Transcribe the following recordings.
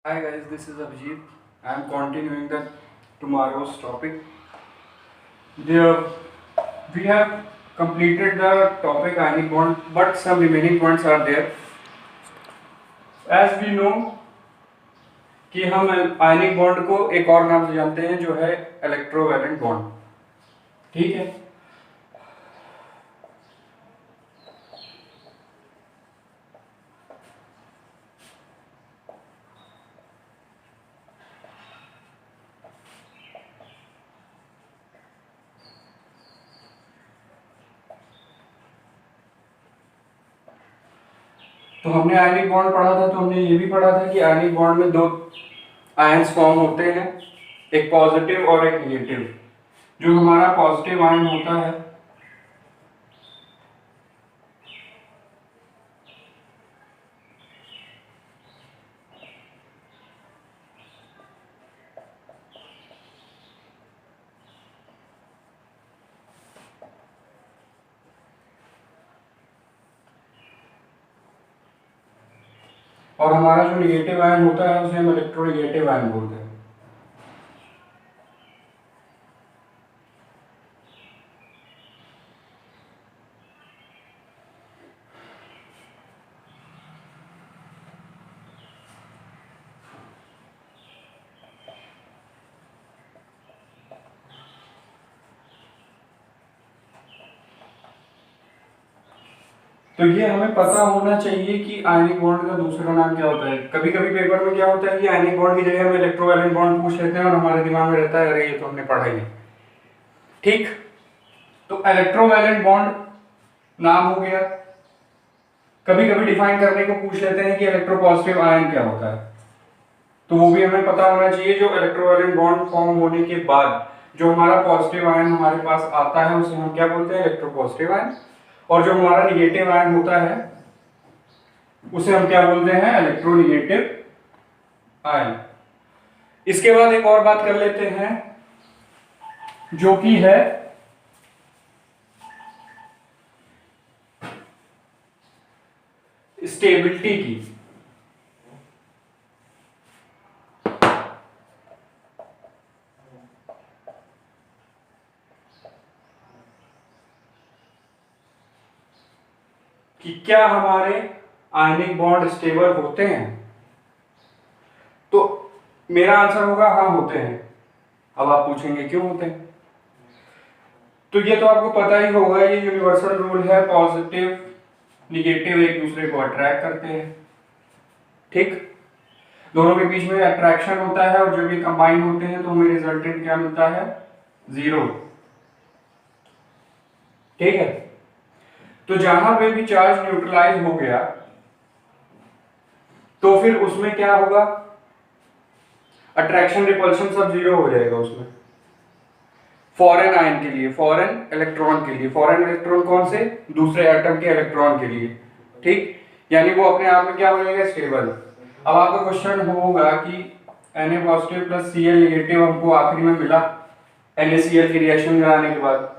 Hi guys, this is Abhijit. I am continuing the tomorrow's topic. There, we have completed the topic ionic bond, but some remaining points are there. As we know कि हम ionic bond को एक और नाम से जानते हैं जो है इलेक्ट्रोवैलेंट बॉन्ड। ठीक है। तो हमने आयनिक बॉन्ड पढ़ा था, तो हमने ये भी पढ़ा था कि आयनिक बॉन्ड में दो आयंस फॉर्म होते हैं, एक पॉजिटिव और एक नेगेटिव। जो हमारा पॉजिटिव आयन होता है और हमारा जो निगेटिव आयन होता है उसे हम इलेक्ट्रोनेगेटिव आयन बोलते हैं। तो ये हमें पता होना चाहिए कि आयनिक बॉन्ड का दूसरा नाम क्या होता है। कभी कभी पेपर में क्या होता है कि आयनिक बॉन्ड की जगह हम इलेक्ट्रोवैलेंट बॉन्ड पूछ लेते हैं और हमारे दिमाग में रहता है अरे ये तो हमने पढ़ा ही नहीं। ठीक, तो इलेक्ट्रोवैलेंट बॉन्ड नाम हो गया। कभी कभी डिफाइन करने को पूछ लेते हैं कि इलेक्ट्रोपॉजिटिव आयन क्या होता है, तो वो भी हमें पता होना चाहिए। जो इलेक्ट्रोवैलेंट बॉन्ड फॉर्म होने के बाद जो हमारा पॉजिटिव आयन हमारे पास आता है उसे हम क्या बोलते हैं, इलेक्ट्रोपॉजिटिव आयन। और जो हमारा निगेटिव आयन होता है उसे हम क्या बोलते हैं, इलेक्ट्रोनेगेटिव आयन। इसके बाद एक और बात कर लेते हैं जो कि है स्टेबिलिटी की। कि क्या हमारे आयनिक बॉन्ड स्टेबल होते हैं? तो मेरा आंसर होगा हाँ होते हैं। अब आप पूछेंगे क्यों होते हैं? तो ये तो आपको पता ही होगा, ये यूनिवर्सल रूल है, पॉजिटिव निगेटिव एक दूसरे को अट्रैक्ट करते हैं। ठीक, दोनों के बीच में अट्रैक्शन होता है और जब ये कंबाइन होते हैं तो हमें रिजल्टेंट क्या मिलता है, 0। ठीक है, तो जहां पे भी चार्ज न्यूट्रलाइज हो गया तो फिर उसमें क्या होगा, अट्रैक्शन रिपल्शन सब 0 हो जाएगा उसमें। फॉरेन आयन के लिए, फॉरेन इलेक्ट्रॉन के लिए, फॉरेन इलेक्ट्रॉन कौन से, दूसरे एटम के इलेक्ट्रॉन के लिए। ठीक, यानी वो अपने आप में क्या हो जाएगा, स्टेबल। अब आपका क्वेश्चन होगा कि Na positive plus Cl negative हमको आखिरी में मिला NaCl की रिएक्शन कराने के बाद,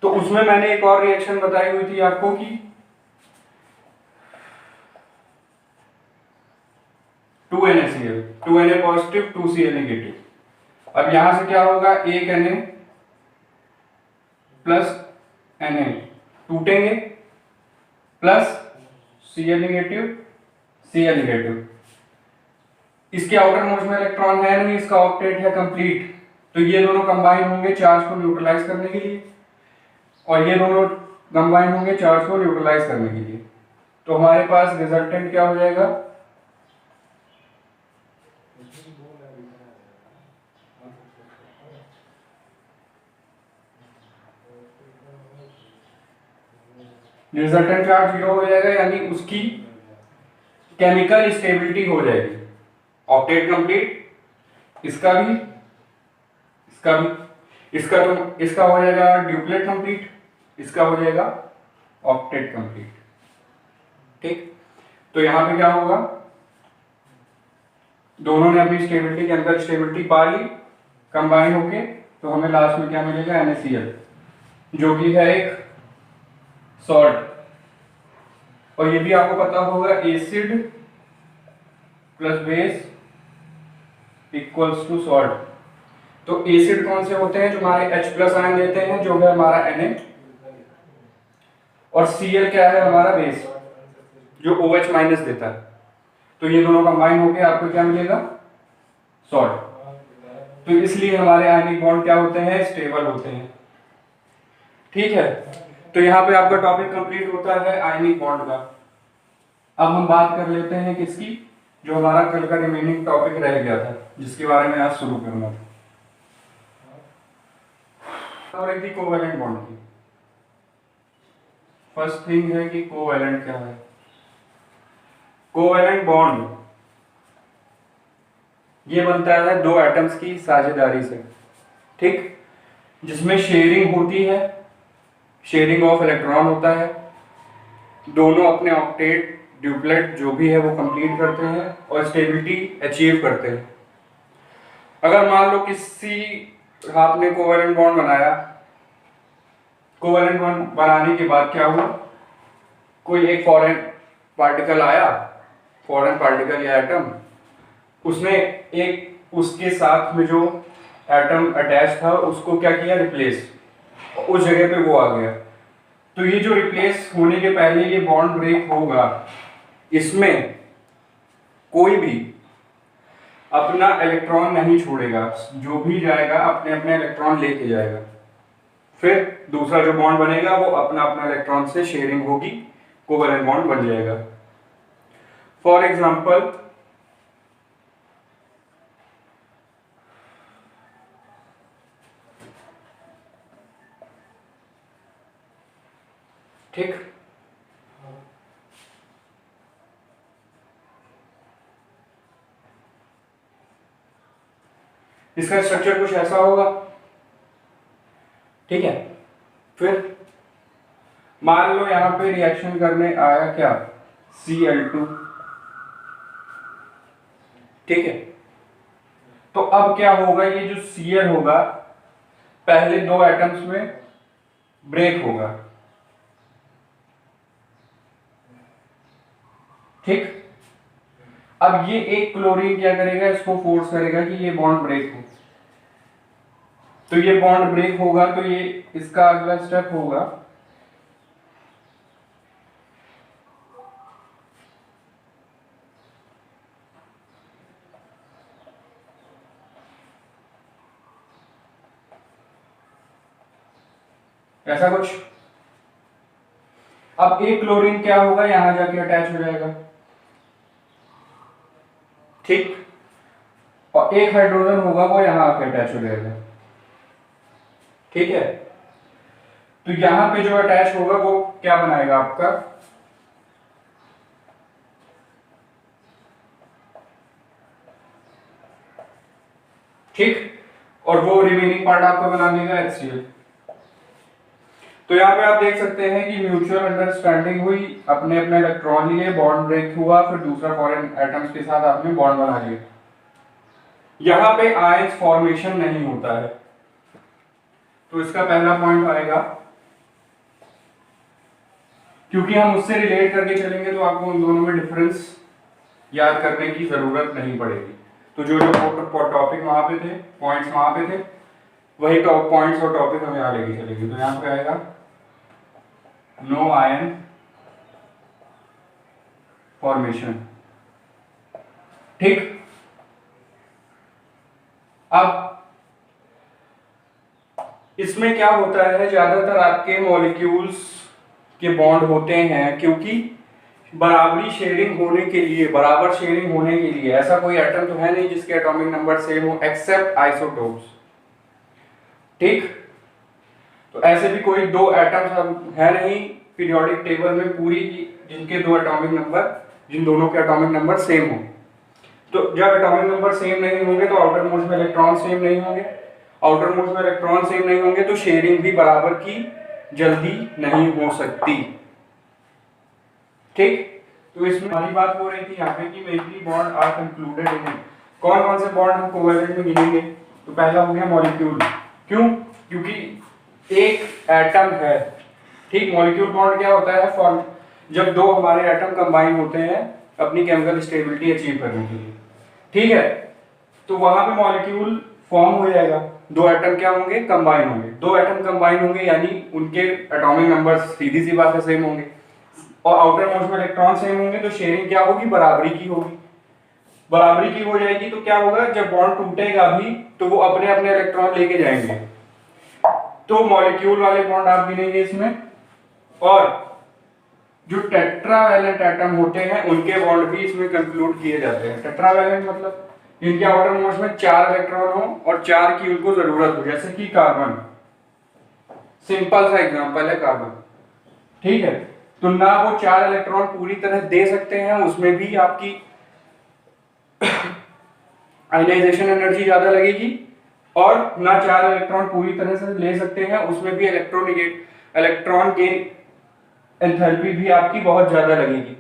तो उसमें मैंने एक और रिएक्शन बताई हुई थी आपको कि 2NaCl, 2Na positive 2Cl negative. अब यहां से क्या होगा, एक Na प्लस Na टूटेंगे plus Cl negative Cl negative. इसके आउटर मोस्ट में इलेक्ट्रॉन है नहीं, इसका ऑक्टेट है कंप्लीट, तो ये दोनों कंबाइन होंगे चार्ज को न्यूट्रलाइज करने के लिए और ये दोनों कंबाइन होंगे चार्ज को न्यूट्रलाइज करने के लिए। तो हमारे पास रिजल्टेंट क्या हो जाएगा, रिजल्टेंट चार्ज 0 हो जाएगा, यानी उसकी केमिकल स्टेबिलिटी हो जाएगी। ऑक्टेट कंप्लीट, इसका भी, इसका भी, इसका तो इसका हो जाएगा ड्यूप्लेट कंप्लीट, इसका हो जाएगा ऑक्टेट कंप्लीट। ठीक, तो यहां पे क्या होगा, दोनों ने अपनी स्टेबिलिटी, केमिकल स्टेबिलिटी पा ली कंबाइन होके, तो हमें लास्ट में क्या मिलेगा, NaCl, जो कि है एक सॉल्ट। और ये भी आपको पता होगा acid plus base equals to salt. तो एसिड कौन से होते हैं? जो हमारे H प्लस आयन देते हैं, जो है हमारा Na, और Cl क्या है? हमारा बेस, जो OH माइनस देता है। तो ये दोनों कंबाइन होकर आपको क्या मिलेगा? सॉल्ट। तो इसलिए हमारे आयनिक बॉन्ड क्या होते हैं? स्टेबल होते हैं। ठीक है, तो यहाँ पे आपका टॉपिक कंप्लीट होता है आयनिक बॉन्ड का। अब हम बात कर लेते हैं किसकी? जो हमारा कल का रिमेनिंग टॉपिक रह गया था, जिसके बारे में आज शुरू करना था, और एक थी कोवैलेंट बॉन्ड की। फर्स्ट थिंग है कि कोवैलेंट क्या है। कोवैलेंट बॉन्ड ये बनता है दो एटम्स की साझेदारी से, ठीक, जिसमें शेयरिंग होती है, शेयरिंग ऑफ इलेक्ट्रॉन होता है, दोनों अपने ऑक्टेट ड्यूप्लेट जो भी है वो कंप्लीट करते हैं और स्टेबिलिटी अचीव करते हैं। अगर मान लो किसी आपने कोवैलेंट बॉन्ड बनाया, कोवैलेंट बॉन्ड बनाने के बाद क्या हुआ? कोई एक फॉरेन पार्टिकल आया, फॉरेन पार्टिकल या एटम, उसने एक उसके साथ में जो एटम अटैच था उसको क्या किया? रिप्लेस, उस जगह पे वो आ गया। तो ये जो रिप्लेस होने के पहले ये बॉन्ड ब्रेक होगा, इसमें कोई भी अपना इलेक्ट्रॉन नहीं छोड़ेगा, जो भी जाएगा अपने अपने इलेक्ट्रॉन लेके जाएगा। फिर दूसरा जो बॉन्ड बनेगा वो अपना अपना इलेक्ट्रॉन से शेयरिंग होगी, कोवैलेंट बॉन्ड बन जाएगा। फॉर एग्जांपल, ठीक, इसका स्ट्रक्चर कुछ ऐसा होगा, ठीक है। फिर मान लो यहां पे रिएक्शन करने आया क्या? Cl2, ठीक है। तो अब क्या होगा? ये जो Cl होगा पहले दो एटम्स में ब्रेक होगा, ठीक। अब ये एक क्लोरीन क्या करेगा? इसको फोर्स करेगा कि ये बॉन्ड ब्रेक हो। तो ये बॉन्ड ब्रेक होगा तो ये इसका अगला स्टेप होगा, ऐसा कुछ। अब एक क्लोरीन क्या होगा? यहां जाके अटैच हो जाएगा, ठीक, और एक हाइड्रोजन होगा वो यहां आके अटैच हो जाएगा, ठीक है। तो यहां पे जो अटैच होगा वो क्या बनाएगा? आपका ठीक, और वो रिमेनिंग पार्ट आपका बना देगा HCl। तो यहाँ पे आप देख सकते हैं कि म्यूचुअल अंडरस्टैंडिंग हुई, अपने अपने इलेक्ट्रॉन लिए, बॉन्ड ब्रेक हुआ, फिर दूसरा फॉरेन एटम्स के साथ आपने बॉन्ड बना लिया। यहाँ पे आयंस फॉर्मेशन नहीं होता है। तो इसका पहला पॉइंट आएगा, क्योंकि हम उससे रिलेट करके चलेंगे तो आपको उन दोनों में डिफरेंस याद करने की जरूरत नहीं पड़ेगी। तो जो जो टॉपिक वहां पे थे, पॉइंट्स वहां पे थे, वही पॉइंट्स और टॉपिक हम यहाँ लेके चलेंगे। तो यहाँ पे आएगा नो आयन फॉर्मेशन, ठीक। अब इसमें क्या होता है? ज्यादातर आपके मॉलिक्यूल्स के बॉन्ड होते हैं, क्योंकि बराबरी शेयरिंग होने के लिए, बराबर शेयरिंग होने के लिए, ऐसा कोई एटम तो है नहीं जिसके एटॉमिक नंबर सेम हो एक्सेप्ट आइसोटोप्स, ठीक। तो ऐसे भी कोई दो एटम्स है नहीं पीरियोडिक टेबल में पूरी जिनके दो एटॉमिक नंबर, जिन दोनों के एटॉमिक नंबर सेम हो। तो जब एटॉमिक नंबर सेम नहीं होंगे तो आउटर मोस्ट में इलेक्ट्रॉन सेम नहीं होंगे, आउटर मोस्ट में इलेक्ट्रॉन सेम नहीं होंगे तो शेयरिंग भी बराबर की जल्दी नहीं हो सकती, ठीक। तो इसमें हमारी बात हो रही थी यहाँ पे कि majorly bond are concluded in it. कौन कौन से बॉन्ड हम कोवैलेंट में गिनेंगे? तो पहला हो गया मॉलिक्यूल। क्यों? क्योंकि एक एटम है, ठीक। मॉलिक्यूल बॉन्ड क्या होता है? फॉर्म जब दो हमारे एटम कंबाइन होते हैं अपनी केमिकल स्टेबिलिटी अचीव करने के लिए, ठीक है। तो वहां पे मॉलिक्यूल फॉर्म हो जाएगा, दो एटम क्या होंगे, कंबाइन होंगे, दो एटम कंबाइन होंगे यानी उनके एटॉमिक नंबर सीधी सी बात है सेम होंगे, और आउटर मोस्ट में इलेक्ट्रॉन सेम होंगे, तो शेयरिंग क्या होगी, बराबरी की होगी। बराबरी की हो जाएगी तो क्या होगा, जब बॉन्ड टूटेगा भी तो वो अपने अपने इलेक्ट्रॉन लेके जाएंगे, तो मॉलिक्यूल वाले बॉन्ड आप गिनेंगे इसमें, और जो टेट्रावैलेंट एटम होते हैं उनके बॉन्ड भी इसमें कंक्लूड किए जाते हैं। टेट्रावैलेंट मतलब इनके आउटर मोस्ट में 4 इलेक्ट्रॉन हो और 4 की उनको जरूरत हो, जैसे कि कार्बन, सिंपल सा एग्जांपल है कार्बन, ठीक है। तो ना वो 4 इलेक्ट्रॉन पूरी तरह दे सकते हैं, उसमें भी आपकी आयनाइजेशन एनर्जी ज्यादा लगेगी, और ना 4 इलेक्ट्रॉन पूरी तरह से ले सकते हैं, उसमें भी इलेक्ट्रॉन गेन एंथैल्पी भी आपकी बहुत ज्यादा लगेगी,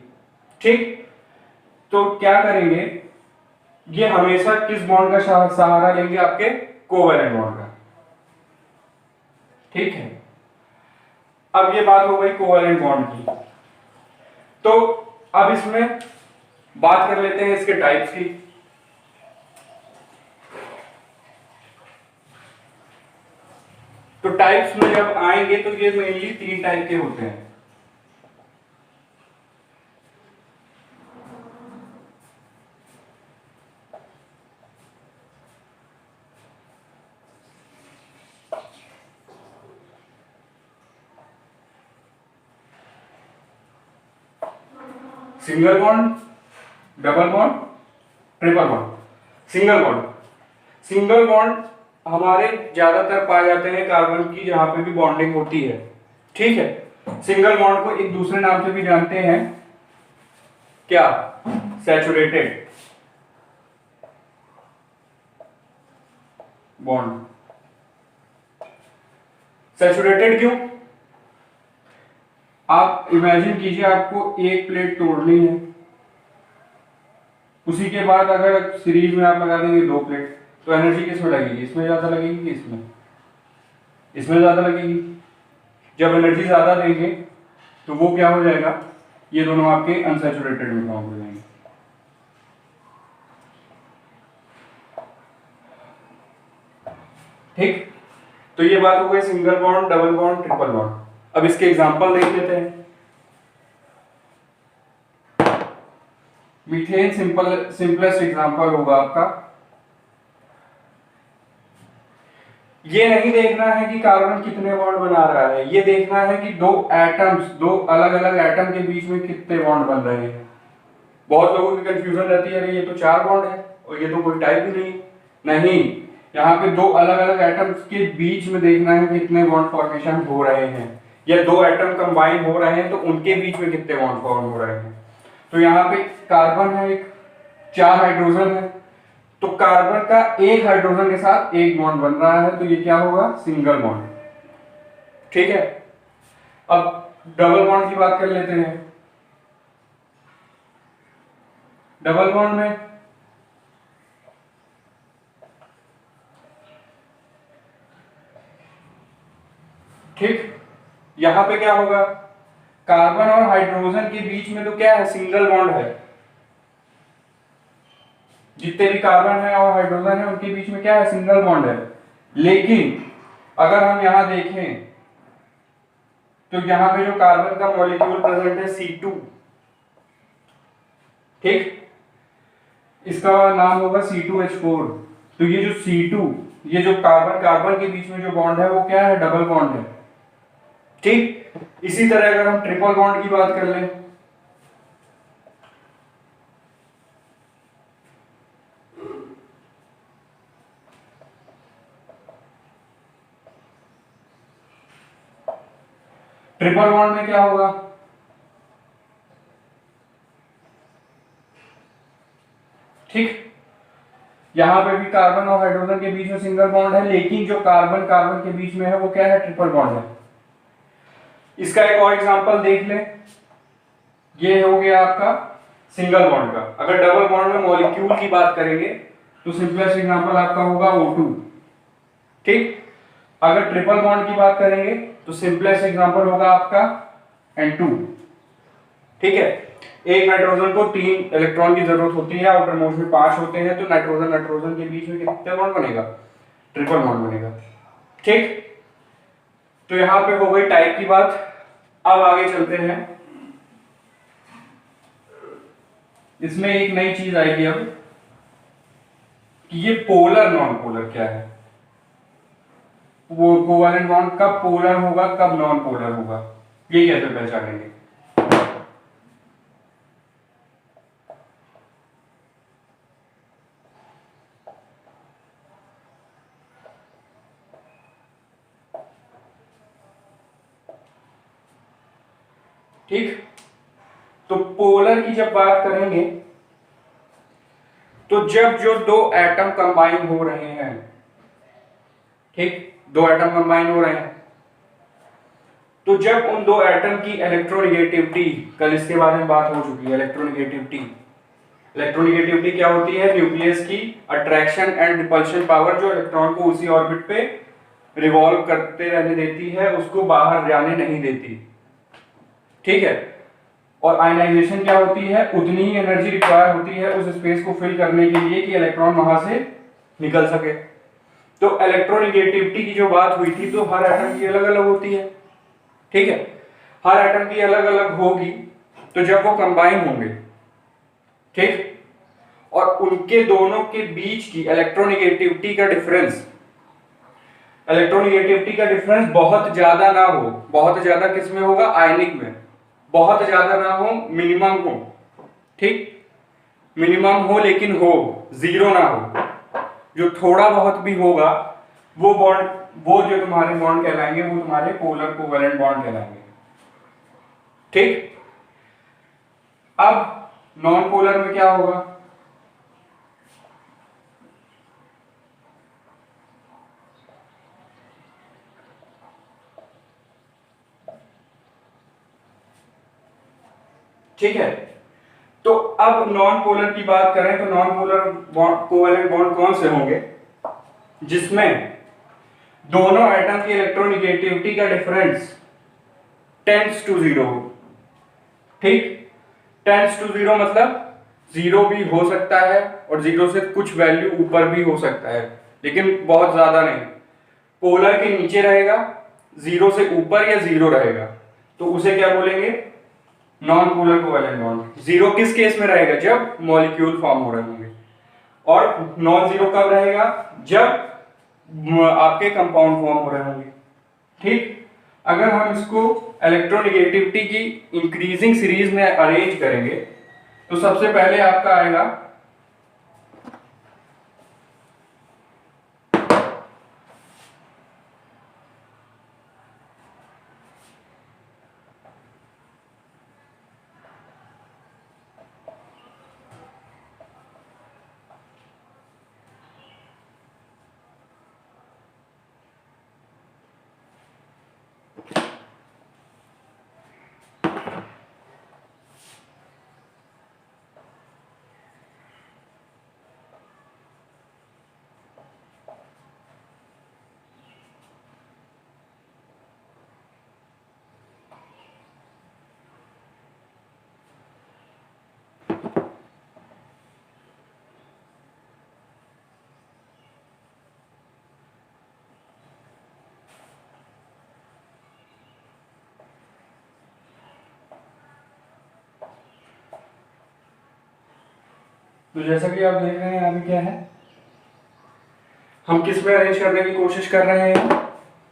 ठीक। तो क्या करेंगे, ये हमेशा किस बॉन्ड का सहारा लेंगे, आपके कोवैलेंट बॉन्ड का, ठीक है। अब ये बात हो गई कोवैलेंट बॉन्ड की, तो अब इसमें बात कर लेते हैं इसके टाइप्स की। तो टाइप्स में जब आएंगे तो ये मेनली 3 टाइप के होते हैं। Single bond, double bond, triple bond. Single bond हमारे ज्यादातर पाए जाते हैं कार्बन की जहां पे भी बॉन्डिंग होती है, ठीक है। सिंगल बॉन्ड को एक दूसरे नाम से भी जानते हैं, क्या, सैचुरेटेड बॉन्ड। सैचुरेटेड क्यों, आप इमेजिन कीजिए आपको एक प्लेट तोड़नी है, उसी के बाद अगर सीरीज में आप लगा देंगे 2 प्लेट, तो एनर्जी किसमें लगेगी, इसमें ज्यादा लगेगी कि इसमें ज्यादा लगेगी। जब एनर्जी ज्यादा देंगे तो वो क्या हो जाएगा, ये दोनों आपके अनसैचुरेटेड में फॉर्म हो जाएंगे, ठीक। तो ये बात हो गई single bond, double bond, triple bond. अब इसके एग्जांपल देख लेते हैं। मीथेन सिंपलेस्ट एग्जांपल होगा आपका। ये नहीं देखना है कि कार्बन कितने बॉन्ड बना रहा है, ये देखना है कि दो अलग अलग एटम के बीच में कितने बॉन्ड बन रहे हैं। बहुत लोगों की कंफ्यूजन रहती है, ये तो 4 बॉन्ड है और ये तो कोई टाइप ही नहीं, यहाँ पे 2 अलग अलग एटम्स के बीच में देखना है कितने बॉन्ड फॉर्मेशन हो रहे हैं, या 2 एटम कंबाइन हो रहे हैं तो उनके बीच में कितने बॉन्ड फॉर्म हो रहे हैं। तो यहाँ पे कार्बन है, एक 4 हाइड्रोजन है, तो कार्बन का एक हाइड्रोजन के साथ एक बॉन्ड बन रहा है, तो ये क्या होगा, सिंगल बॉन्ड, ठीक है। अब डबल बॉन्ड की बात कर लेते हैं। डबल बॉन्ड में ठीक, यहां पे क्या होगा, कार्बन और हाइड्रोजन के बीच में तो क्या है, सिंगल बॉन्ड है। जितने भी कार्बन है और हाइड्रोजन है उनके बीच में क्या है, सिंगल बॉन्ड है। लेकिन अगर हम यहां देखें तो यहां पे जो कार्बन का मॉलिक्यूल प्रेजेंट है C2, ठीक, इसका नाम होगा C2H4। तो ये जो C2, ये जो कार्बन के बीच में जो बॉन्ड है वो क्या है, डबल बॉन्ड है, ठीक। इसी तरह अगर हम ट्रिपल बॉन्ड की बात कर लें, ट्रिपल बॉन्ड में क्या होगा, ठीक, यहां पे भी कार्बन और हाइड्रोजन के बीच में सिंगल बॉन्ड है, लेकिन जो कार्बन कार्बन के बीच में है वो क्या है, ट्रिपल बॉन्ड है। इसका एक और एग्जांपल देख लें, ये हो गया आपका सिंगल बॉन्ड का। अगर डबल बॉन्ड में मॉलिक्यूल की बात करेंगे तो सिंपलेस्ट एग्जांपल आपका होगा O2, ठीक। अगर ट्रिपल बॉन्ड की बात करेंगे तो सिंपलेस्ट एग्जांपल होगा आपका N2, ठीक है। एक नाइट्रोजन को 3 इलेक्ट्रॉन की जरूरत होती है, आउटर मोस्ट में 5 होते हैं, तो नाइट्रोजन नाइट्रोजन के बीच में कितना बॉन्ड बनेगा? ट्रिपल बॉन्ड बनेगा। ठीक, तो यहां पे हो गई टाइप की बात। अब आगे चलते हैं, इसमें एक नई चीज आएगी अब कि ये पोलर नॉन पोलर क्या है। वो कोवैलेंट बॉन्ड कब पोलर होगा, कब नॉन पोलर होगा, ये कैसे पहचानेंगे? ठीक, तो पोलर की जब बात करेंगे तो जब जो दो एटम कंबाइन हो रहे हैं, ठीक, दो एटम कंबाइन हो रहे हैं, तो जब उन दो एटम की इलेक्ट्रोनेगेटिविटी, कल इसके बारे में बात हो चुकी है, इलेक्ट्रोनेगेटिविटी। इलेक्ट्रोनेगेटिविटी क्या होती है? न्यूक्लियस की अट्रैक्शन एंड रिपल्शन पावर, जो इलेक्ट्रॉन को उसी ऑर्बिट पे रिवॉल्व करते रहने देती है, उसको बाहर जाने नहीं देती। ठीक है, और आयनाइजेशन क्या होती है? उतनी ही एनर्जी रिक्वायर होती है उस स्पेस को फिल करने के लिए कि इलेक्ट्रॉन वहां से निकल सके। तो इलेक्ट्रोनेगेटिविटी की जो बात हुई थी, तो हर एटम की अलग अलग होती है। ठीक है, हर एटम की अलग अलग होगी, तो जब वो कंबाइन होंगे, ठीक, और उनके दोनों के बीच की इलेक्ट्रोनेगेटिविटी का डिफरेंस, इलेक्ट्रोनेगेटिविटी का डिफरेंस बहुत ज्यादा ना हो, बहुत ज्यादा किस में होगा? आयनिक में। बहुत ज्यादा ना हो, मिनिमम हो। ठीक, मिनिमम हो लेकिन हो, जीरो ना हो। जो थोड़ा बहुत भी होगा वो बॉन्ड, वो जो तुम्हारे बॉन्ड कहलाएंगे वो तुम्हारे पोलर कोवैलेंट बॉन्ड कहलाएंगे। ठीक, अब नॉन पोलर में क्या होगा? ठीक है, तो अब नॉन पोलर की बात करें तो नॉन पोलर कोवैलेंट बॉन्ड कौन से होंगे? जिसमें दोनों एटम की इलेक्ट्रोनेगेटिविटी का डिफरेंस टेंड्स टू जीरो। ठीक, टेंड्स टू जीरो मतलब जीरो भी हो सकता है और जीरो से कुछ वैल्यू ऊपर भी हो सकता है, लेकिन बहुत ज्यादा नहीं। पोलर के नीचे रहेगा, जीरो से ऊपर या जीरो रहेगा, तो उसे क्या बोलेंगे? Non polar covalent bond. Zero किस केस में रहेगा? जब मॉलिक्यूल फॉर्म हो रहे होंगे। और नॉन जीरो कब रहेगा? जब आपके कंपाउंड फॉर्म हो रहे होंगे। ठीक, अगर हम इसको इलेक्ट्रोनेगेटिविटी की इंक्रीजिंग सीरीज में अरेंज करेंगे तो सबसे पहले आपका आएगा तो जैसा कि आप देख रहे हैं अभी क्या है, हम किस में अरेंज करने की कोशिश कर रहे हैं,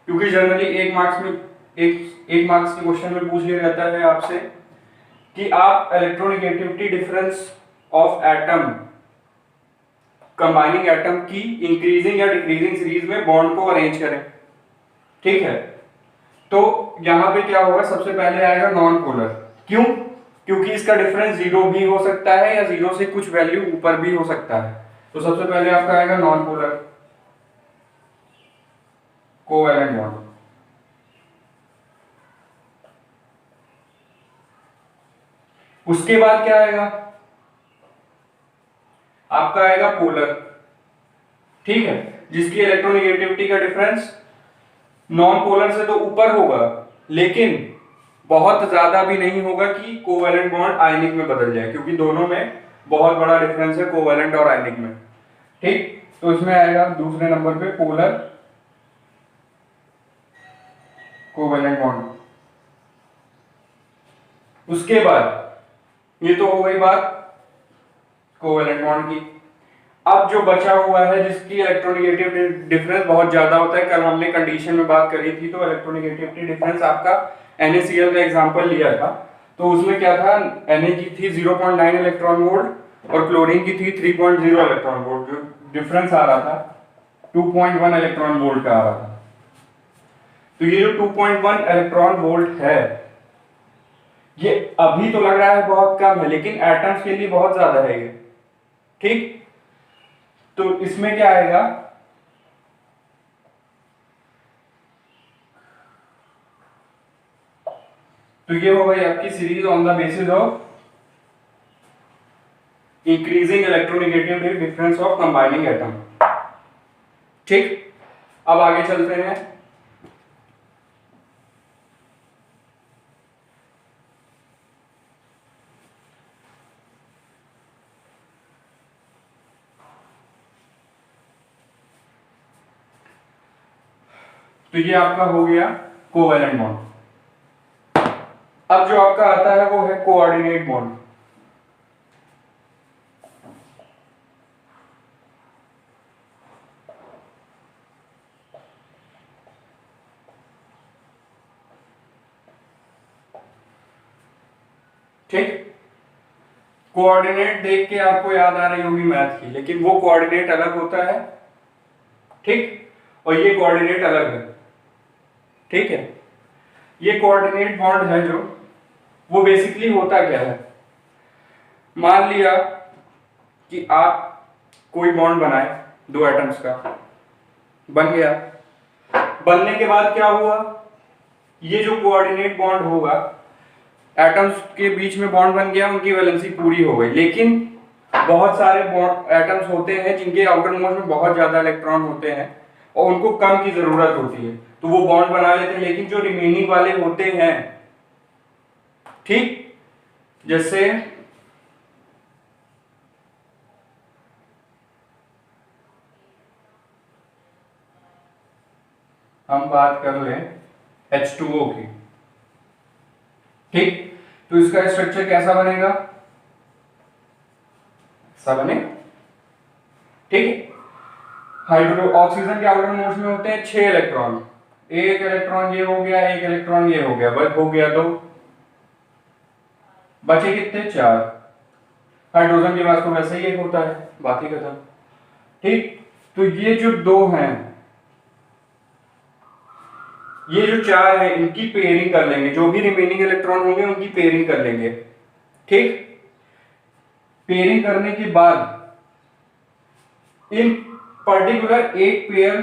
क्योंकि जनरली एक मार्क्स में एक मार्क्स के क्वेश्चन में पूछ लिया जाता है आपसे कि आप electronegativity difference of atom, combining atom की इंक्रीजिंग या डिक्रीजिंग सीरीज में बॉन्ड को अरेंज करें। ठीक है, तो यहां पे क्या होगा? सबसे पहले आएगा नॉन पोलर। क्यों? क्योंकि इसका डिफरेंस जीरो भी हो सकता है या जीरो से कुछ वैल्यू ऊपर भी हो सकता है। तो सबसे पहले आपका आएगा नॉन पोलर कोवैलेंट बॉन्ड। उसके बाद क्या आएगा? आपका आएगा पोलर। ठीक है, जिसकी इलेक्ट्रोनेगेटिविटी का डिफरेंस नॉन पोलर से तो ऊपर होगा, लेकिन बहुत ज्यादा भी नहीं होगा कि कोवैलेंट बॉन्ड आयनिक में बदल जाए, क्योंकि दोनों में बहुत बड़ा डिफरेंस है कोवैलेंट और आयनिक में। ठीक, तो इसमें आएगा दूसरे नंबर पे पोलर कोवैलेंट बॉन्ड। उसके बाद ये तो हो गई बात कोवैलेंट बॉन्ड की। अब जो बचा हुआ है जिसकी इलेक्ट्रोनेगेटिविटी डिफरेंस बहुत ज्यादा होता है, कल हमने कंडीशन में बात करी थी, तो इलेक्ट्रोनेगेटिविटी डिफरेंस आपका NaCl का एग्जांपल लिया था, तो उसमें क्या था, Na की थी 0.9 इलेक्ट्रॉन वोल्ट और क्लोरीन की थी 3.0 इलेक्ट्रॉन वोल्ट। जो डिफरेंस आ रहा था 2.1 इलेक्ट्रॉन वोल्ट का आ रहा था। तो ये जो 2.1 इलेक्ट्रॉन वोल्ट है, ये अभी तो लग रहा है बहुत कम है, लेकिन एटम्स के लिए बहुत ज्यादा है ये। ठीक, तो इसमें क्या आएगा, तो ये हो गई आपकी series on the basis of increasing electronegativity difference of combining atom. ठीक, अब आगे चलते हैं। तो ये आपका हो गया कोवैलेंट बॉन्ड। अब जो आपका आता है वो है कोऑर्डिनेट बॉन्ड। ठीक, कोऑर्डिनेट देख के आपको याद आ रही होगी मैथ की, लेकिन वो कोऑर्डिनेट अलग होता है। ठीक, और ये कोऑर्डिनेट अलग है। ठीक है, ये कोऑर्डिनेट बॉन्ड है जो, वो बेसिकली होता क्या है, मान लिया कि आप कोई बॉन्ड बनाए दो एटम्स का, बन गया, बनने के बाद क्या हुआ, ये जो कोऑर्डिनेट बॉन्ड होगा, एटम्स के बीच में बॉन्ड बन गया, उनकी वैलेंसी पूरी हो गई। लेकिन बहुत सारे बॉन्ड एटम्स होते हैं जिनके आउटर मोस्ट में बहुत ज्यादा इलेक्ट्रॉन होते हैं और उनको कम की जरूरत होती है, तो वो बॉन्ड बना लेते हैं। लेकिन जो रिमेनिंग वाले होते हैं, ठीक, जैसे हम बात कर लें H2O की। ठीक, तो इसका स्ट्रक्चर कैसा बनेगा, ऐसा बने। ठीक, हाइड्रो ऑक्सीजन के आउटर मोस्ट में होते हैं 6 इलेक्ट्रॉन, एक इलेक्ट्रॉन ये हो गया, एक इलेक्ट्रॉन ये हो गया, बस हो गया दो, बचे कितने, 4। हाइड्रोजन के पास तो वैसे ही एक होता है, बात ही खत्म। ठीक, तो ये जो दो हैं, ये जो 4 है, इनकी पेयरिंग कर लेंगे, जो भी रिमेनिंग इलेक्ट्रॉन होंगे उनकी पेयरिंग कर लेंगे। ठीक, पेयरिंग करने के बाद इन पर्टिकुलर एक पेयर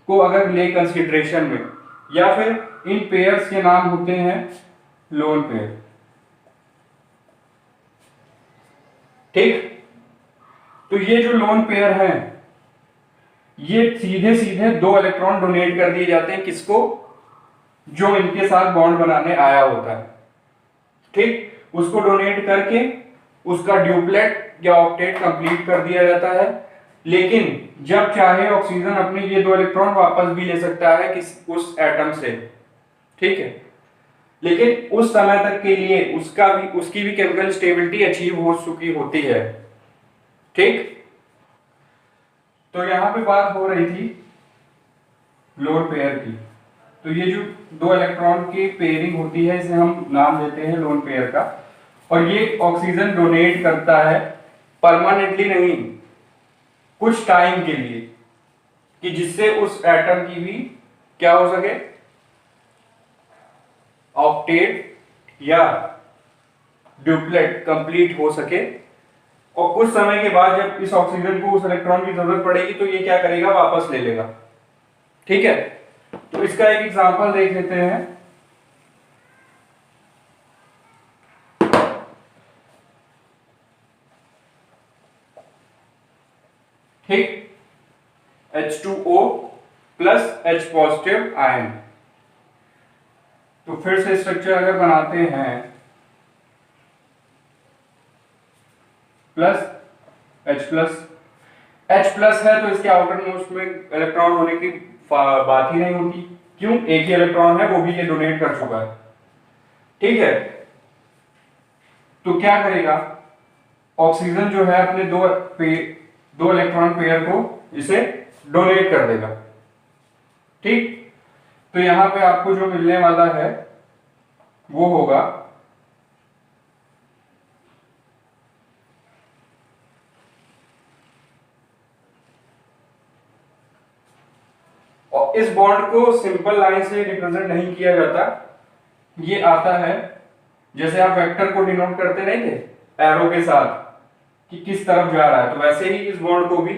को अगर ले कंसीडरेशन में, या फिर इन पेयर्स के नाम होते हैं लोन पेयर। ठीक, तो ये जो लोन पेयर हैं, ये सीधे सीधे 2 इलेक्ट्रॉन डोनेट कर दिए जाते हैं, किसको, जो इनके साथ बॉन्ड बनाने आया होता है। ठीक, उसको डोनेट करके उसका ड्यूप्लेट या ऑक्टेट कंप्लीट कर दिया जाता है। लेकिन जब चाहे ऑक्सीजन अपने ये 2 इलेक्ट्रॉन वापस भी ले सकता है उस एटम से। ठीक है, लेकिन उस समय तक के लिए उसकी भी केमिकल स्टेबिलिटी अचीव हो चुकी होती है। ठीक, तो यहां पे बात हो रही थी लोन पेयर की। तो ये जो 2 इलेक्ट्रॉन की पेयरिंग होती है, इसे हम नाम देते हैं लोन पेयर का। और ये ऑक्सीजन डोनेट करता है परमानेंटली नहीं, कुछ टाइम के लिए, कि जिससे उस एटम की भी क्या हो सके, ऑक्टेट या ड्यूप्लेट कंप्लीट हो सके। और कुछ समय के बाद जब इस ऑक्सीजन को उस इलेक्ट्रॉन की जरूरत पड़ेगी तो ये क्या करेगा, वापस ले लेगा। ठीक है, तो इसका एक एग्जांपल देख लेते हैं। ठीक, H2O plus H positive ion. तो फिर से स्ट्रक्चर अगर बनाते हैं plus H plus, H plus है तो इसके आउटर मोस्ट में इलेक्ट्रॉन होने की बात ही नहीं होती। क्यों? एक ही इलेक्ट्रॉन है, वो भी ये डोनेट कर चुका है। ठीक है, तो क्या करेगा, ऑक्सीजन जो है अपने दो इलेक्ट्रॉन पेयर को इसे डोनेट कर देगा। ठीक, तो यहां पे आपको जो मिलने वाला है वो होगा और इस बॉन्ड को सिंपल लाइन से रिप्रेजेंट नहीं किया जाता, ये आता है जैसे आप वेक्टर को डिनोट करते नहीं थे एरो के साथ कि किस तरफ जा रहा है, तो वैसे ही इस बॉन्ड को भी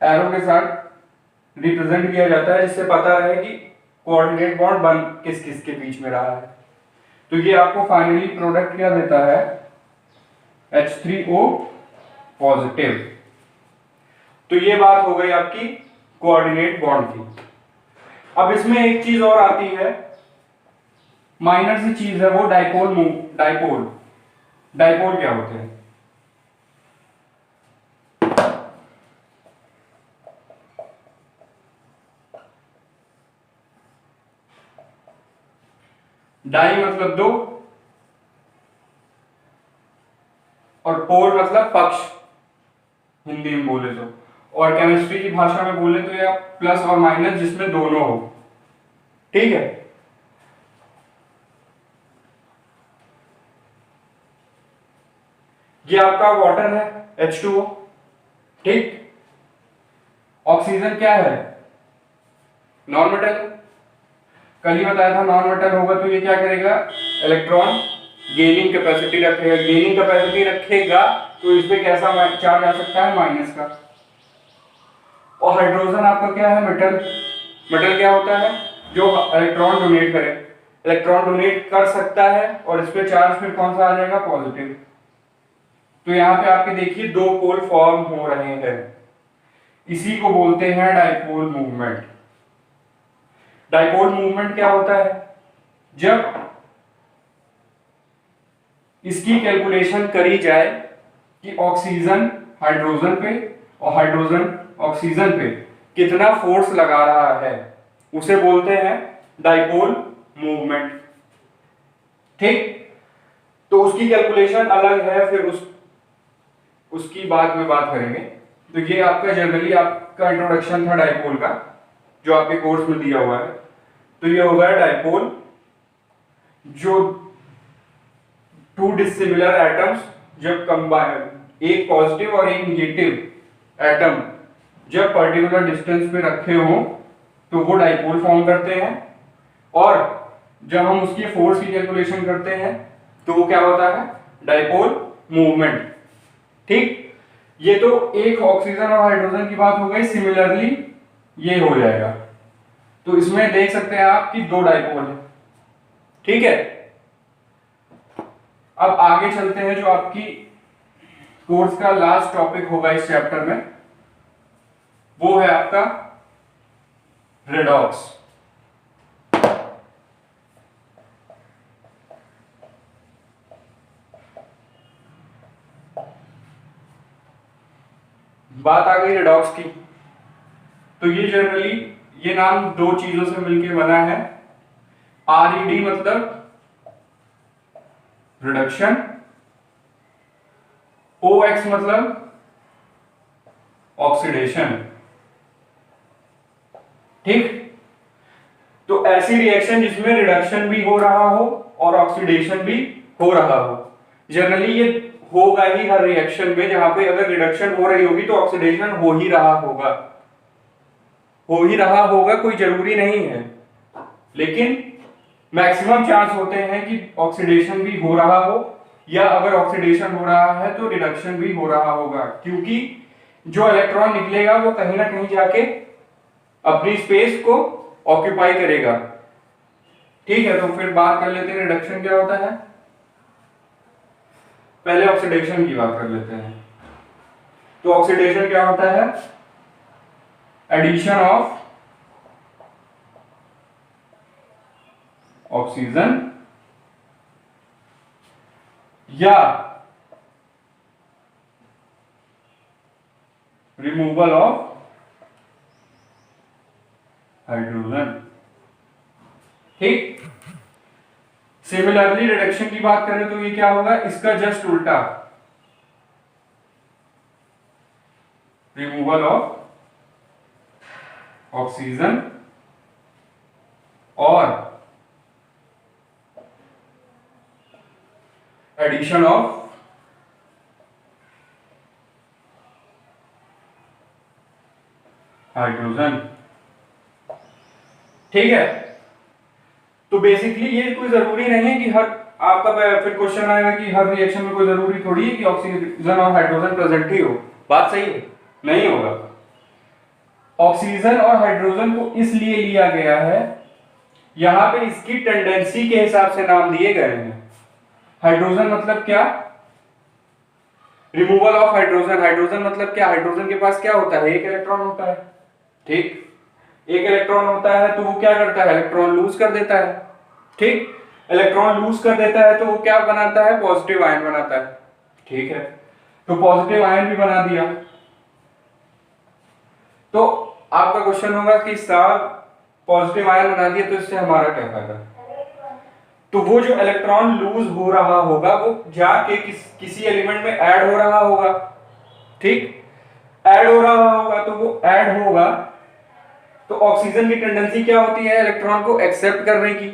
एरो के साथ रिप्रेजेंट किया जाता है जिससे पता रहे कि कोऑर्डिनेट बॉन्ड बन किस किस के बीच में रहा है। तो ये आपको फाइनली प्रोडक्ट क्या देता है, H3O पॉजिटिव। तो ये बात हो गई आपकी कोऑर्डिनेट बॉन्ड की। अब इसमें एक चीज और आती है, माइनर सी चीज है, वो डाइपोल डाइपोल डाइपोल क्या होते हैं? डाई मतलब दो और पोल मतलब पक्ष, हिंदी में बोले तो, और केमिस्ट्री की भाषा में बोले तो या प्लस और माइनस जिसमें दोनों हो। ठीक है, ये आपका वाटर है H2O। ठीक, ऑक्सीजन क्या है, नॉन मेटल। कल ही बताया था नॉन मेटल होगा तो ये क्या करेगा, इलेक्ट्रॉन गेनिंग कैपेसिटी रखेगा। गेनिंग कैपेसिटी रखेगा तो इसमें कैसा चार्ज आ सकता है, माइनस का। और हाइड्रोजन आपका क्या है, मेटल। मेटल क्या होता है, जो इलेक्ट्रॉन डोनेट करे, इलेक्ट्रॉन डोनेट कर सकता है और इस पे चार्ज फिर कौन सा आ जाएगा, पॉजिटिव। तो यहाँ पे आपके देखिए दो पोल फॉर्म हो रहे हैं, इसी को बोलते हैं डाइपोल मूवमेंट। डाइपोल मूवमेंट क्या होता है, जब इसकी कैलकुलेशन करी जाए कि ऑक्सीजन हाइड्रोजन पे और हाइड्रोजन ऑक्सीजन पे कितना फोर्स लगा रहा है, उसे बोलते हैं डाइपोल मूवमेंट। ठीक, तो उसकी कैलकुलेशन अलग है, फिर उसकी बाद में बात करेंगे। तो ये आपका जनरली आपका इंट्रोडक्शन था डाइपोल का, जो आपके कोर्स में दिया हुआ है। तो ये होगा डाइपोल, जो टू डिसिमिलर एटम्स जब कंबाइन, एक पॉजिटिव और एक निगेटिव एटम जब पर्टिकुलर डिस्टेंस पे रखे हो तो वो डाइपोल फॉर्म करते हैं। और जब हम उसकी फोर्स की कैलकुलेशन करते हैं तो वो क्या होता है, डाइपोल मूवमेंट। ठीक, ये तो एक ऑक्सीजन और हाइड्रोजन की बात हो गई। सिमिलरली ये हो जाएगा, तो इसमें देख सकते हैं आप कि दो डाइपोल है। ठीक है, अब आगे चलते हैं, जो आपकी कोर्स का लास्ट टॉपिक होगा इस चैप्टर में, वो है आपका रेडॉक्स। बात आ गई रेडॉक्स की, तो ये जनरली ये नाम दो चीजों से मिलके बना है। RED मतलब रिडक्शन, OX मतलब ऑक्सीडेशन। ठीक, तो ऐसी रिएक्शन जिसमें रिडक्शन भी हो रहा हो और ऑक्सीडेशन भी हो रहा हो। जनरली ये होगा ही हर रिएक्शन में, जहां पे अगर रिडक्शन हो रही होगी तो ऑक्सीडेशन हो ही रहा होगा, कोई जरूरी नहीं है, लेकिन मैक्सिमम चांस होते हैं कि ऑक्सीडेशन भी हो रहा हो, या अगर ऑक्सीडेशन हो रहा है तो रिडक्शन भी हो रहा होगा, क्योंकि जो इलेक्ट्रॉन निकलेगा वो कहीं ना कहीं जाके अपनी स्पेस को ऑक्यूपाई करेगा। ठीक है, तो फिर बात कर लेते हैं रिडक्शन क्या होता है। पहले ऑक्सीडेशन की बात कर लेते हैं। तो ऑक्सीडेशन क्या होता है, एडिशन ऑफ ऑक्सीजन या रिमूवल ऑफ हाइड्रोजन। ठीक। सिमिलरली रिडक्शन की बात करें तो ये क्या होगा, इसका जस्ट उल्टा, रिमूवल ऑफ ऑक्सीजन और एडिशन ऑफ हाइड्रोजन। ठीक है। तो बेसिकली ये कोई जरूरी नहीं है कि हर आपका फिर क्वेश्चन आएगा कि हर रिएक्शन में कोई जरूरी थोड़ी है कि ऑक्सीजन और हाइड्रोजन प्रेजेंट ही हो। बात सही है, नहीं होगा। ऑक्सीजन और हाइड्रोजन को इसलिए लिया गया है, यहां पे इसकी टेंडेंसी के हिसाब से नाम दिए गए हैं। हाइड्रोजन मतलब क्या, रिमूवल ऑफ हाइड्रोजन। हाइड्रोजन मतलब क्या, हाइड्रोजन के पास क्या होता है, एक इलेक्ट्रॉन होता है। ठीक, एक इलेक्ट्रॉन होता है तो वो क्या करता है, इलेक्ट्रॉन लूज कर देता है। ठीक, इलेक्ट्रॉन लूज कर देता है तो वो क्या बनाता है, पॉजिटिव आयन बनाता है। ठीक है, तो पॉजिटिव आयन भी बना दिया। तो आपका क्वेश्चन होगा कि साहब पॉजिटिव आयन बना दिया तो इससे हमारा क्या फायदा। तो वो जो इलेक्ट्रॉन लूज हो रहा होगा वो जाके किसी एलिमेंट में ऐड हो रहा होगा। ठीक, ऐड हो रहा होगा तो वो ऐड होगा तो ऑक्सीजन की टेंडेंसी क्या होती है, इलेक्ट्रॉन को एक्सेप्ट करने की।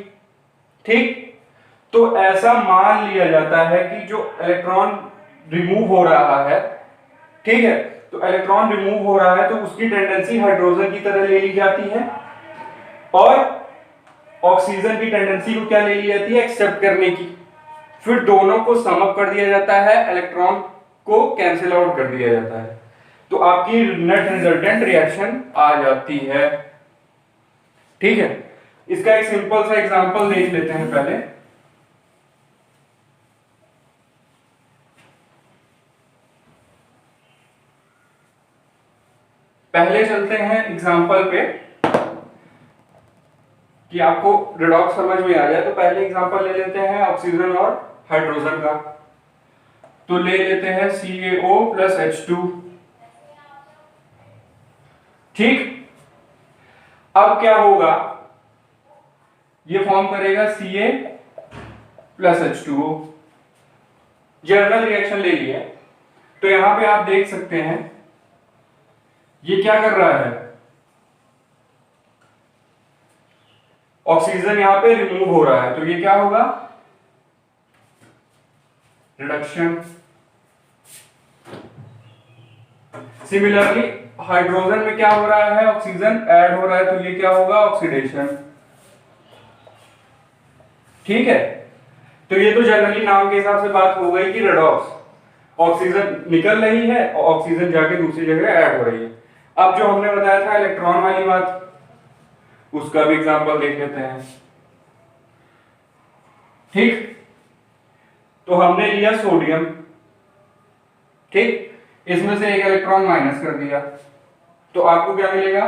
ठीक, तो ऐसा मान लिया जाता है कि जो इलेक्ट्रॉन रिमूव हो रहा है, ठीक है, तो इलेक्ट्रॉन रिमूव हो रहा है तो उसकी टेंडेंसी हाइड्रोजन की तरह ले ली जाती है और ऑक्सीजन की टेंडेंसी को क्या ले ली जाती है, एक्सेप्ट करने की। फिर दोनों को सम अप कर दिया जाता है, इलेक्ट्रॉन को कैंसिल आउट कर दिया जाता है, तो आपकी नेट रिजल्टेंट रिएक्शन आ जाती है। ठीक है, इसका एक सिंपल सा एग्जांपल देख लेते हैं पहले। पहले चलते हैं एग्जांपल पे कि आपको रिडॉक्स समझ में आ जाए। तो पहले एग्जांपल ले लेते हैं ऑक्सीजन और हाइड्रोजन का। तो ले लेते हैं CaO प्लस H2। ठीक, अब क्या होगा, ये फॉर्म करेगा Ca plus H2O। General reaction ले लिया। तो यहां पे आप देख सकते हैं ये क्या कर रहा है, ऑक्सीजन यहां पे रिमूव हो रहा है तो ये क्या होगा, रिडक्शन। सिमिलरली हाइड्रोजन में क्या हो रहा है, ऑक्सीजन ऐड हो रहा है तो ये क्या होगा, ऑक्सीडेशन। ठीक है, तो ये तो जनरली नाम के हिसाब से बात हो गई कि रेडॉक्स, ऑक्सीजन निकल रही है और ऑक्सीजन जाके दूसरी जगह ऐड हो रही है। अब जो हमने बताया था इलेक्ट्रॉन वाली बात, उसका भी एग्जांपल देख लेते हैं। ठीक, तो हमने लिया सोडियम। ठीक, इसमें से एक इलेक्ट्रॉन माइनस कर दिया तो आपको क्या मिलेगा,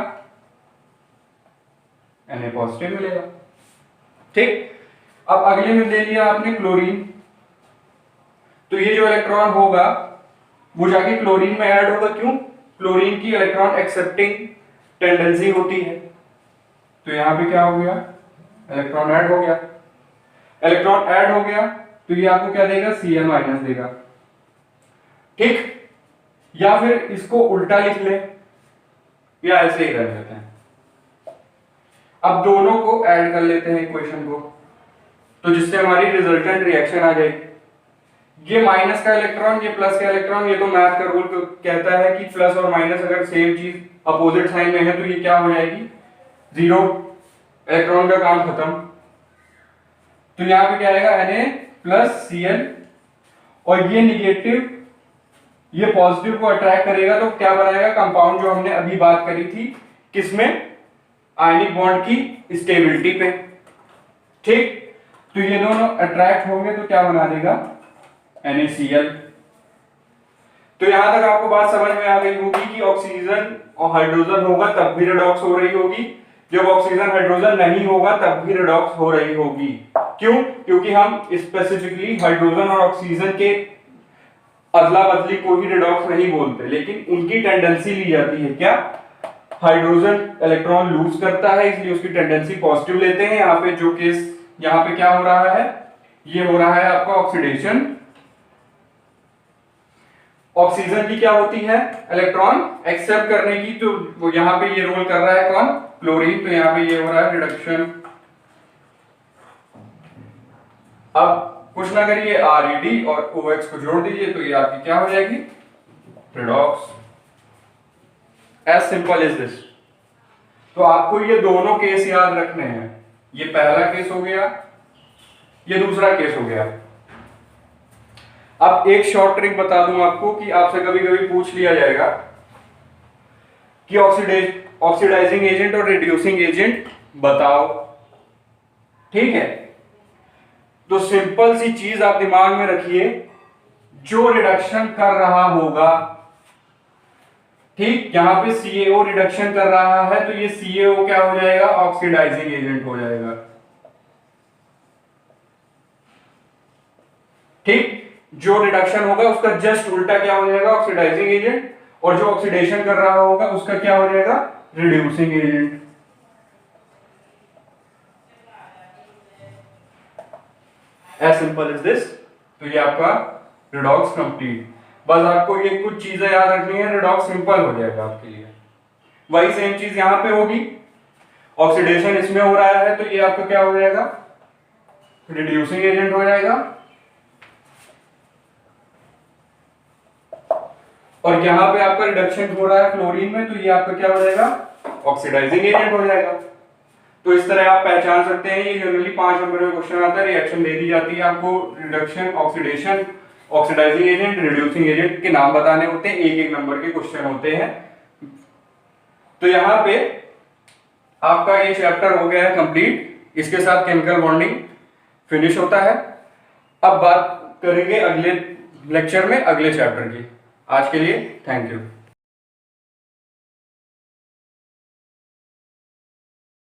Na पॉजिटिव मिलेगा। ठीक, अब अगले में ले लिया आपने क्लोरीन। तो ये जो इलेक्ट्रॉन होगा वो जाके क्लोरीन में ऐड होगा। क्यों, क्लोरीन की इलेक्ट्रॉन एक्सेप्टिंग टेंडेंसी होती है। तो यहां पे क्या हो गया, इलेक्ट्रॉन ऐड हो गया। इलेक्ट्रॉन ऐड हो गया तो ये आपको क्या देगा, Cl माइनस देगा। ठीक, या फिर इसको उल्टा लिख ले या ऐसे ही कर लेते हैं। अब दोनों को ऐड कर लेते हैं इक्वेशन को, तो जिससे हमारी रिजल्टेंट रिएक्शन आ जाएगी। ये माइनस का इलेक्ट्रॉन, ये प्लस का इलेक्ट्रॉन, ये तो मैथ का रूल कहता है कि प्लस और माइनस अगर सेम चीज अपोजिट साइन में है तो ये क्या हो जाएगी, जीरो, इलेक्ट्रॉन का काम खत्म। तो यहां पे क्या आएगा, Na प्लस Cl, और ये निगेटिव ये पॉजिटिव को अट्रैक्ट करेगा तो क्या बनाएगा, कंपाउंड जो हमने अभी बात करी थी, किसमें, आयनिक बॉन्ड की स्टेबिलिटी पे। ठीक, तो ये दोनों अट्रैक्ट होंगे तो क्या बना देगा, NaCl। तो यहां तक आपको बात समझ में आ गई होगी कि ऑक्सीजन और हाइड्रोजन होगा तब भी रेडॉक्स हो रही होगी, जब ऑक्सीजन हाइड्रोजन नहीं होगा तब भी रिडॉक्स हो रही होगी। क्यों? क्योंकि हम स्पेसिफिकली हाइड्रोजन और ऑक्सीजन के अदला बदली को ही रिडॉक्स नहीं बोलते, लेकिन उनकी टेंडेंसी ली जाती है। क्या? हाइड्रोजन इलेक्ट्रॉन लूज करता है, इसलिए उसकी टेंडेंसी पॉजिटिव लेते हैं। यहाँ पे जो केस, यहाँ पे क्या हो रहा है, ये हो रहा है आपका ऑक्सीडेशन। ऑक्सीजन की क्या होती है, इलेक्ट्रॉन एक्सेप्ट करने की, तो यहाँ पे ये रोल कर रहा है कौन, क्लोरीन। तो यहाँ पे ये हो रहा है रिडक्शन। अब कुछ ना करिए, ReD और OH को जोड़ दीजिए तो ये आपकी क्या हो जाएगी, redox. As simple as this. तो आपको ये दोनों केस याद रखने हैं। ये पहला केस हो गया, ये दूसरा केस हो गया। अब एक शॉर्ट ट्रिक बता दूं आपको कि आपसे कभी कभी पूछ लिया जाएगा कि ऑक्सीडाइजिंग एजेंट और रिड्यूसिंग एजेंट बताओ। ठीक है, तो सिंपल सी चीज आप दिमाग में रखिए, जो रिडक्शन कर रहा होगा, ठीक, यहां पे CaO रिडक्शन कर रहा है तो ये CaO क्या हो जाएगा, ऑक्सीडाइजिंग एजेंट हो जाएगा। ठीक, जो रिडक्शन होगा उसका जस्ट उल्टा क्या हो जाएगा, ऑक्सीडाइजिंग एजेंट, और जो ऑक्सीडेशन कर रहा होगा उसका क्या हो जाएगा, reducing agent. As simple as this. तो ये आपका रिडॉक्स कंप्लीट। बस आपको ये कुछ चीजें याद रखनी है, रिडॉक्स सिंपल हो जाएगा आपके लिए। वही सेम चीज यहां पे होगी, ऑक्सीडेशन इसमें हो रहा है तो ये आपका क्या हो जाएगा, रिड्यूसिंग एजेंट हो जाएगा। और यहां पे आपका रिडक्शन हो रहा है क्लोरीन में तो ये आपका क्या हो जाएगा, ऑक्सीडाइजिंग एजेंट हो जाएगा। तो इस तरह आप पहचान सकते हैं। ये जनरली 5 नंबर में क्वेश्चन आता है, रिएक्शन दे दी जाती है आपको, reduction, oxidation, oxidizing agent, reducing agent के नाम बताने होते हैं, एक एक नंबर के क्वेश्चन होते हैं। तो यहाँ पे आपका ये चैप्टर हो गया है कंप्लीट। इसके साथ केमिकल बॉन्डिंग फिनिश होता है। अब बात करेंगे अगले लेक्चर में अगले चैप्टर की। आज के लिए थैंक यू।